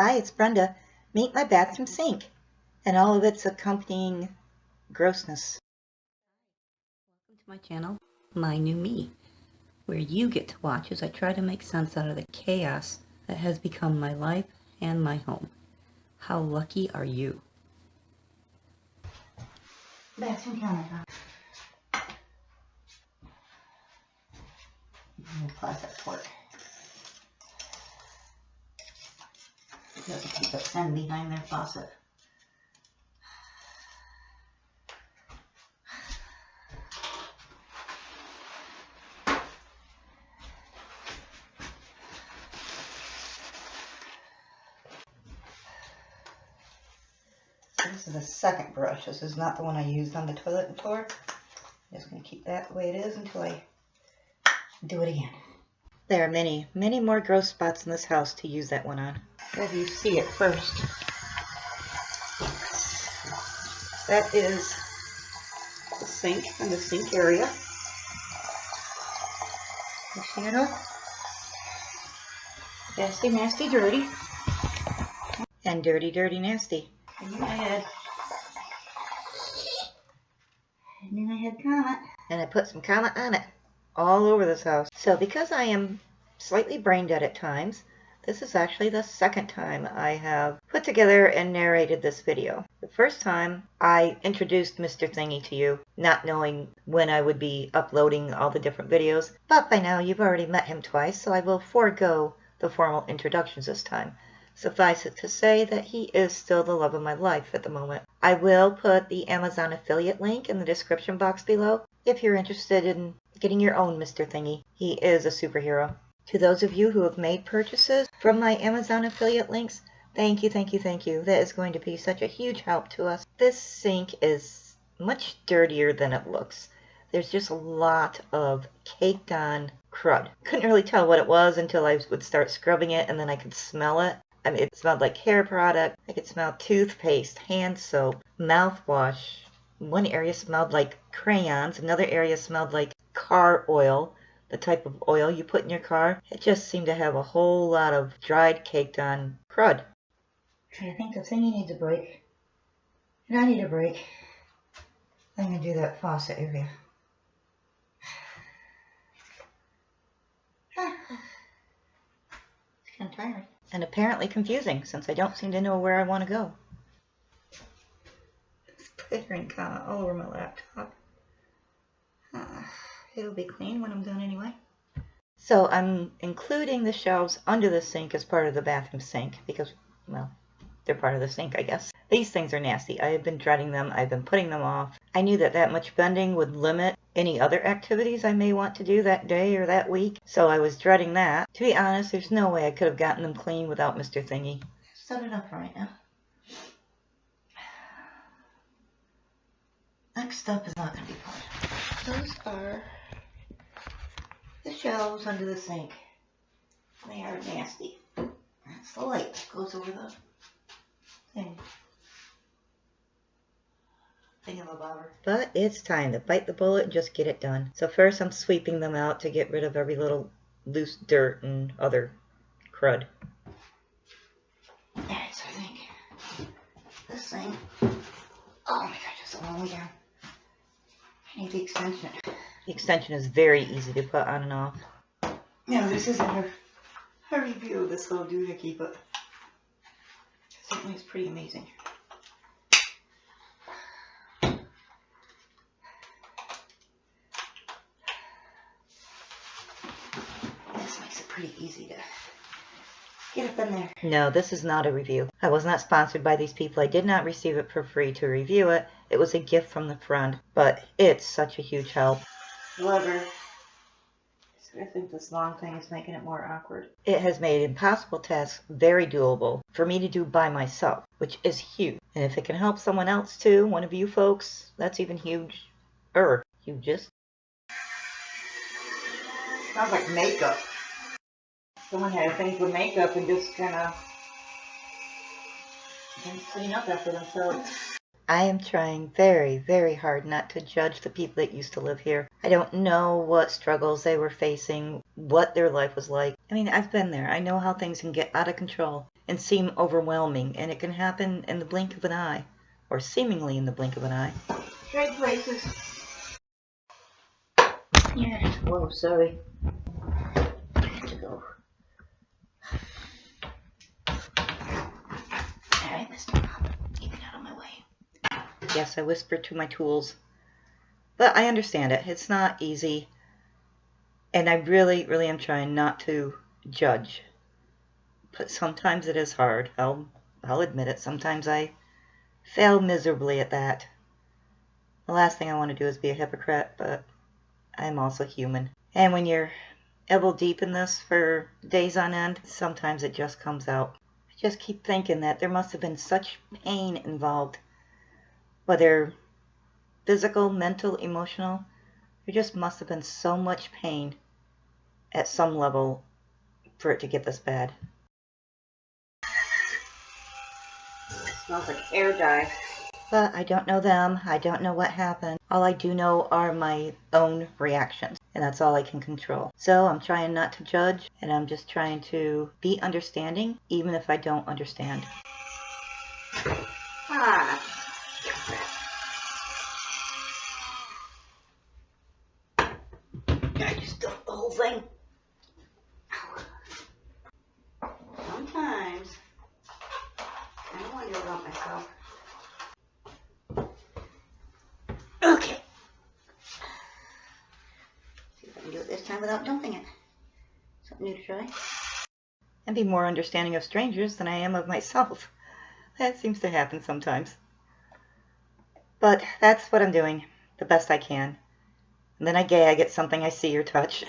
Hi, it's Brenda. Meet my bathroom sink and all of its accompanying grossness. Welcome to my channel, My New Me, where you get to watch as I try to make sense out of the chaos that has become my life and my home. How lucky are you? Bathroom countertop. Closet fork. Doesn't keep it thin behind their faucet. This is the second brush. This is not the one I used on the toilet before. I'm just going to keep that the way it is until I do it again. There are many, many more gross spots in this house to use that one on. As you see it first, that is the sink and the sink area. You see it all? Nasty, nasty, dirty. And dirty, dirty, nasty. And then I had Comet. And I put some Comet on it. All over this house. So because I am slightly brain dead at times, this is actually the second time I have put together and narrated this video. The first time I introduced Mr. Thingie to you, not knowing when I would be uploading all the different videos, but by now you've already met him twice, so I will forego the formal introductions this time. Suffice it to say that he is still the love of my life at the moment. I will put the Amazon affiliate link in the description box below if you're interested in getting your own Mr. Thingie. He is a superhero. To those of you who have made purchases from my Amazon affiliate links, thank you, thank you, thank you. That is going to be such a huge help to us. This sink is much dirtier than it looks. There's just a lot of caked on crud. Couldn't really tell what it was until I would start scrubbing it, and then I could smell it. I mean, it smelled like hair product. I could smell toothpaste, hand soap, mouthwash. One area smelled like crayons. Another area smelled like car oil, the type of oil you put in your car. It just seemed to have a whole lot of dried, caked on crud. I think the Thingie needs a break. And I need a break. I'm going to do that faucet area. It's kind of tiring. And apparently confusing, since I don't seem to know where I want to go. Splattering Comet all over my laptop. It'll be clean when I'm done anyway. So I'm including the shelves under the sink as part of the bathroom sink because, well, they're part of the sink, I guess. These things are nasty. I have been dreading them. I've been putting them off. I knew that that much bending would limit any other activities I may want to do that day or that week, so I was dreading that. To be honest, there's no way I could have gotten them clean without Mr. Thingie. Set it up right now. Next up is not going to be fun. Those are the shelves under the sink. They are nasty. That's the light that goes over the thing. Thingamabobber. But it's time to bite the bullet and just get it done. So first I'm sweeping them out to get rid of every little loose dirt and other crud. Alright, so I think this thing, oh my gosh, it's a long way down. I need the extension. The extension is very easy to put on and off. Now this isn't a review of this whole doohickey, but certainly it's pretty amazing. This makes it pretty easy to get up in there. No, this is not a review. I was not sponsored by these people. I did not receive it for free to review it. It was a gift from the friend, but it's such a huge help. However, I think this long thing is making it more awkward. It has made impossible tasks very doable for me to do by myself, which is huge. And if it can help someone else too, one of you folks, that's even huge. Hugest. Sounds like makeup. Someone had things with makeup and just kind of didn't clean up after themselves. I am trying very, very hard not to judge the people that used to live here. I don't know what struggles they were facing what their life was like. I mean, I've been there. I know how things can get out of control and seem overwhelming, and it can happen in the blink of an eye, or seemingly in the blink of an eye. Trade places. Yeah. Whoa, sorry. I have to go. Alright, Mr. Mom, get out of my way. Yes, I whispered to my tools. But I understand it. It's not easy. And I really, really am trying not to judge. But sometimes it is hard. I'll admit it. Sometimes I fail miserably at that. The last thing I want to do is be a hypocrite, but I'm also human. And when you're elbow deep in this for days on end, sometimes it just comes out. I just keep thinking that there must have been such pain involved, whether physical, mental, emotional. There just must have been so much pain at some level for it to get this bad. It smells like air dye. But I don't know them. I don't know what happened. All I do know are my own reactions, and that's all I can control. So I'm trying not to judge, and I'm just trying to be understanding, even if I don't understand. Ah. I just dumped the whole thing. Sometimes I don't wonder about myself. Okay. See if I can do it this time without dumping it. Something new to try. And be more understanding of strangers than I am of myself. That seems to happen sometimes. But that's what I'm doing, the best I can. And then I gag at something I see or touch.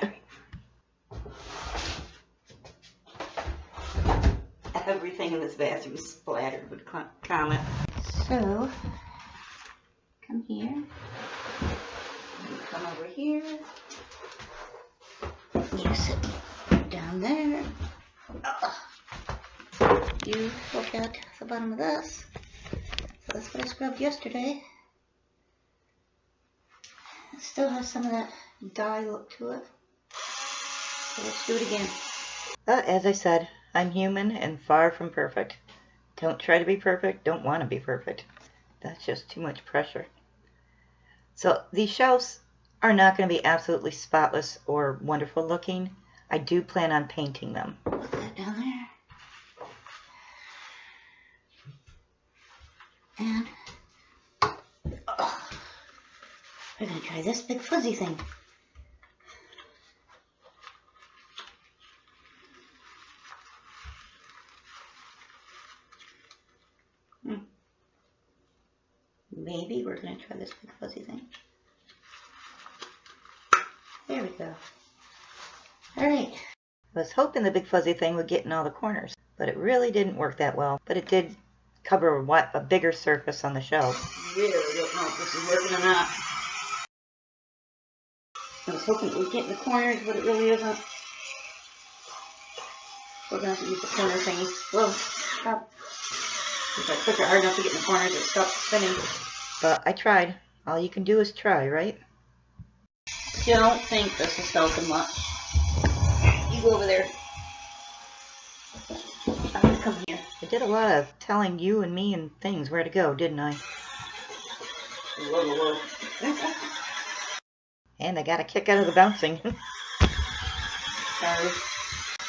Everything in this bathroom is splattered with Comet. So, come here. Come over here. You sit down there. You look at the bottom of this. So that's what I scrubbed yesterday. It still has some of that dye look to it. So let's do it again. As I said, I'm human and far from perfect. Don't try to be perfect. Don't want to be perfect. That's just too much pressure. So these shelves are not going to be absolutely spotless or wonderful looking. I do plan on painting them. Put that down there. And we're going to try this big fuzzy thing. Maybe we're going to try this big fuzzy thing. There we go. Alright. I was hoping the big fuzzy thing would get in all the corners, but it really didn't work that well. But it did cover a bigger surface on the shelf. Really don't know if this is working or not. I was hoping it would get in the corners, but it really isn't. We're going to have to use the corner thingy. Whoa, stop. If I push it hard enough to get in the corners, it stops spinning. But I tried. All you can do is try, right? Don't think this is helping much. You go over there. I'm going to come here. I did a lot of telling you and me and things where to go, didn't I? Whoa, whoa. And I got a kick out of the bouncing. Sorry.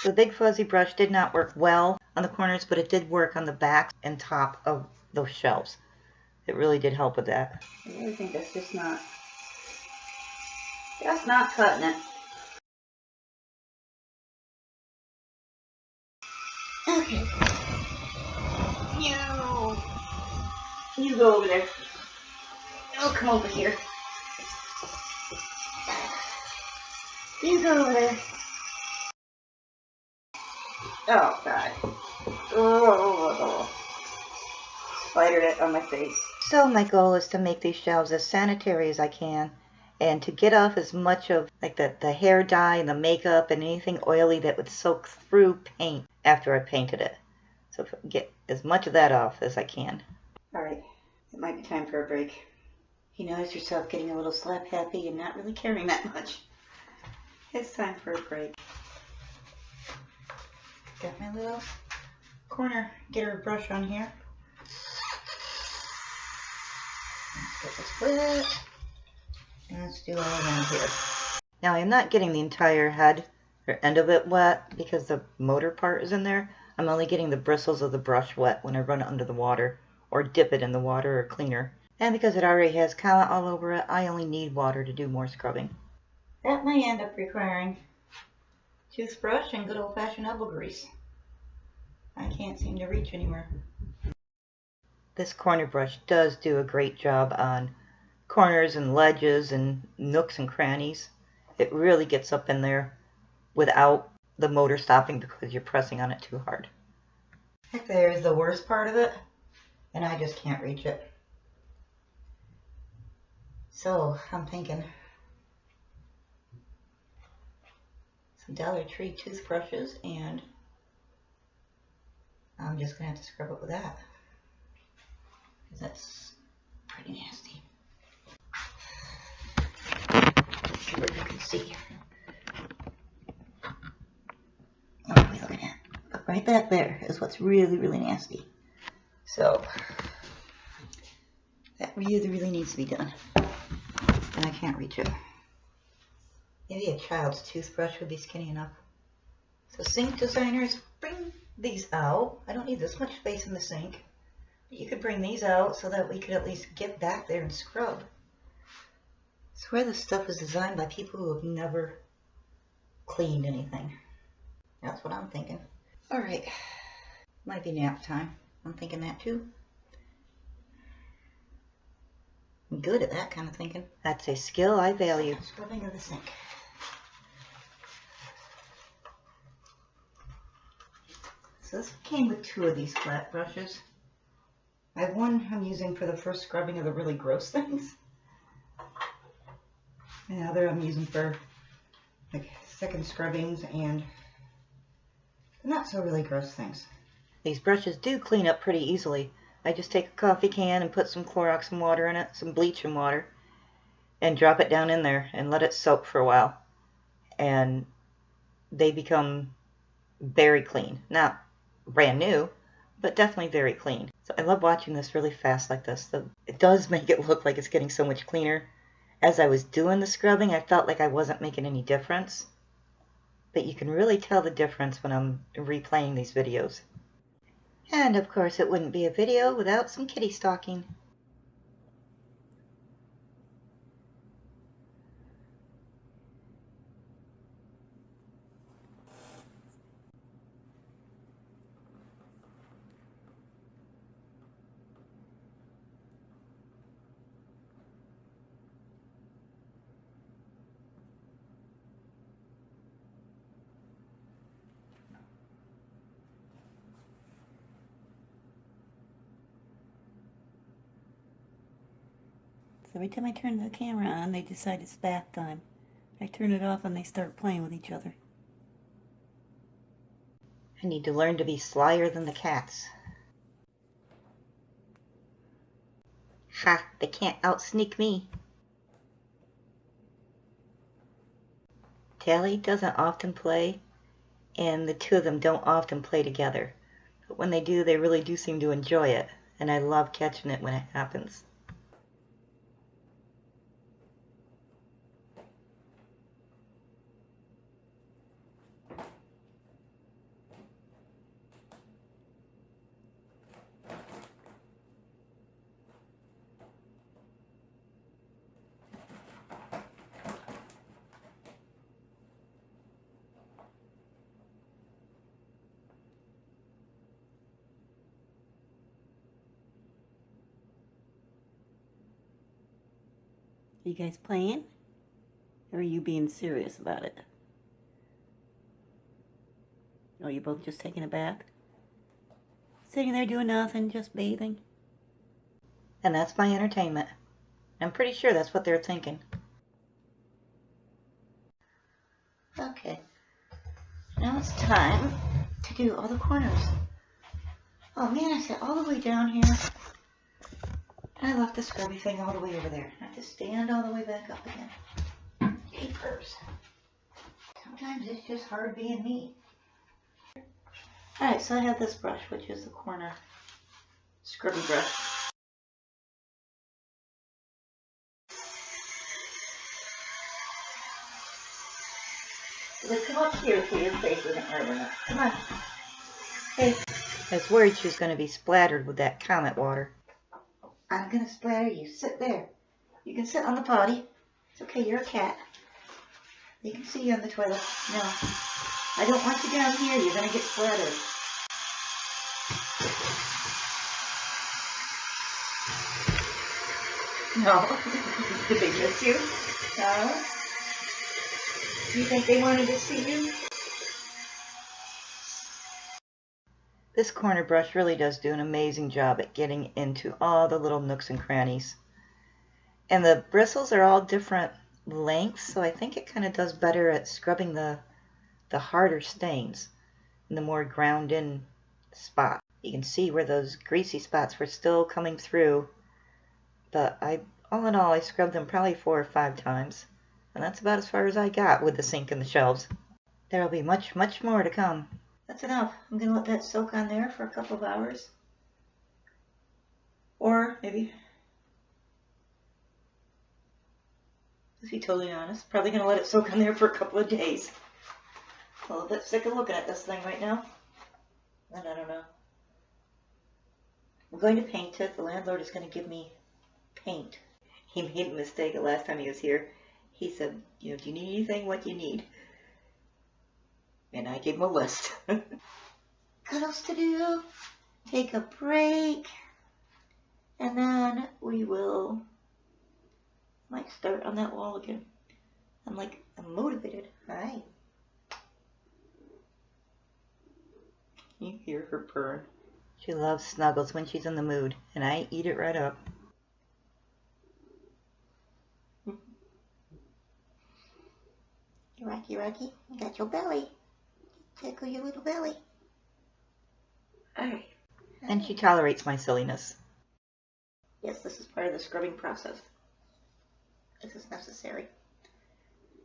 The big fuzzy brush did not work well on the corners, but it did work on the back and top of those shelves. It really did help with that. I really think that's just not cutting it. Okay. You go over there. I'll come over here. You go over there. Oh, God. Oh. Spidered it on my face. So my goal is to make these shelves as sanitary as I can and to get off as much of like the hair dye and the makeup and anything oily that would soak through paint after I painted it. So if I can get as much of that off as I can. Alright, it might be time for a break. You notice yourself getting a little slap happy and not really caring that much. It's time for a break. Got my little corner getter brush on here. Let's get this wet. And let's do all around here. Now I'm not getting the entire head or end of it wet because the motor part is in there. I'm only getting the bristles of the brush wet when I run it under the water or dip it in the water or cleaner. And because it already has color all over it, I only need water to do more scrubbing. That may end up requiring toothbrush and good old-fashioned elbow grease. I can't seem to reach anywhere. This corner brush does do a great job on corners and ledges and nooks and crannies. It really gets up in there without the motor stopping because you're pressing on it too hard. Right there is the worst part of it, and I just can't reach it. So I'm thinking some Dollar Tree toothbrushes, and I'm just gonna have to scrub it with that because that's pretty nasty. Let's see what you can see. What are we looking at? But right back there is what's really, really nasty. So that really needs to be done. And I can't reach it. Maybe a child's toothbrush would be skinny enough. So sink designers, bring these out. I don't need this much space in the sink. But you could bring these out so that we could at least get back there and scrub. I swear this stuff is designed by people who have never cleaned anything. That's what I'm thinking. Alright, might be nap time. I'm thinking that too. I'm good at that kind of thinking. That's a skill I value. Scrubbing of the sink. So this came with 2 of these flat brushes. I have one I'm using for the first scrubbing of the really gross things. And the other I'm using for like second scrubbings and the not so really gross things. These brushes do clean up pretty easily. I just take a coffee can and put some Clorox and water in it, some bleach and water, and drop it down in there and let it soak for a while. And they become very clean. Not brand new, but definitely very clean. So I love watching this really fast like this. It does make it look like it's getting so much cleaner. As I was doing the scrubbing, I felt like I wasn't making any difference. But you can really tell the difference when I'm replaying these videos. And of course it wouldn't be a video without some kitty stalking. So every time I turn the camera on, they decide it's bath time. I turn it off and they start playing with each other. I need to learn to be slyer than the cats. Ha! They can't outsneak me. Tally doesn't often play, and the 2 of them don't often play together. But when they do, they really do seem to enjoy it, and I love catching it when it happens. Are you guys playing? Or are you being serious about it? Oh, you both just taking a bath? Sitting there doing nothing, just bathing? And that's my entertainment. I'm pretty sure that's what they're thinking. Okay. Now it's time to do all the corners. Oh man, I sat all the way down here. And I left the scrubby thing all the way over there. I have to stand all the way back up again. Papers. Sometimes it's just hard being me. Alright, so I have this brush, which is the corner scrubby brush. Let's come up here so your face isn't right enough. Come on. Hey. I was worried she was going to be splattered with that Comet water. I'm going to splatter you. Sit there. You can sit on the potty. It's okay, you're a cat. They can see you on the toilet. No. I don't want you down here. You're going to get splattered. No. Did they miss you? No? You think they wanted to see you? This corner brush really does do an amazing job at getting into all the little nooks and crannies. And the bristles are all different lengths, so I think it kind of does better at scrubbing the harder stains and the more ground in spots. You can see where those greasy spots were still coming through, but all in all I scrubbed them probably 4 or 5 times, and that's about as far as I got with the sink and the shelves. There'll be much, much more to come. That's enough. I'm going to let that soak on there for a couple of hours. Or maybe, let's be totally honest, probably going to let it soak on there for a couple of days. I'm a little bit sick of looking at this thing right now. And I don't know. I'm going to paint it. The landlord is going to give me paint. He made a mistake the last time he was here. He said, do you need anything? What do you need? And I gave him a list. What else to do? Take a break. And then we might start on that wall again. I'm motivated. Hi. You hear her purr. She loves snuggles when she's in the mood, and I eat it right up. Rocky, Rocky, you got your belly. Tickle your little belly. Alright. And she tolerates my silliness. Yes, this is part of the scrubbing process. This is necessary,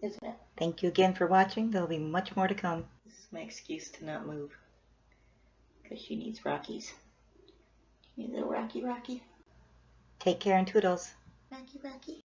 isn't it? Thank you again for watching. There'll be much more to come. This is my excuse to not move. Because she needs Rockies. You need a little Rocky, Rocky. Take care and toodles. Rocky, Rocky.